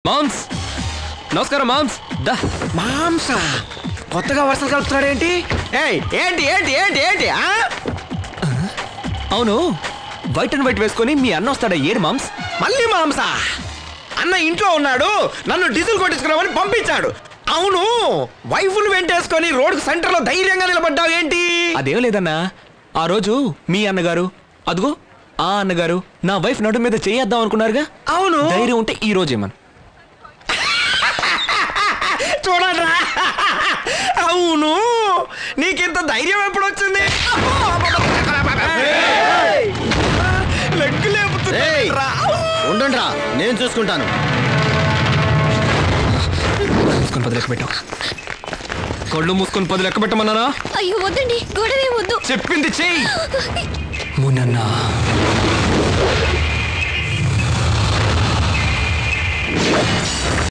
Moms నమస్కారం moms. దా మాంసా కొత్తగా వరుసలు కలుపుతున్నాడు ఏంటి? ఏంటి ఏంటి ఏంటి ఏంటి? అవును, వైట్ అండ్ వైట్ వేసుకొని మీ అన్న వస్తాడా? ఏడు మామ్స్. మళ్ళీ మాంసా? అన్న ఇంట్లో ఉన్నాడు, నన్ను డీజిల్ కొట్టించుకున్నామని పంపించాడు. అవును, వైఫులు వెంటేసుకొని రోడ్డు సెంటర్ లో ధైర్యంగా నిలబడ్డావు ఏంటి? అదేం లేదన్నా, ఆ రోజు మీ అన్నగారు అదుగో ఆ అన్నగారు నా వైఫ్ నడు మీద చేయేద్దాం అనుకున్నారుగా. అవును, ధైర్యం ఉంటే ఈ రోజు ఏమన్నా చూడరా. అవును, నీకింత ధైర్యం ఎప్పుడు వచ్చింది? లెగ్గు లేపుతున్నా. ఉండండిరా, నేను చూసుకుంటాను. మూసుకొని 10 లెక్క పెట్టావు. కళ్ళు మూసుకొని 10 లెక్క పెట్టమన్నానా? అయ్యో వద్దండి, గొడవే వద్దు. చెప్పింది చెయ్యి. మునన్నా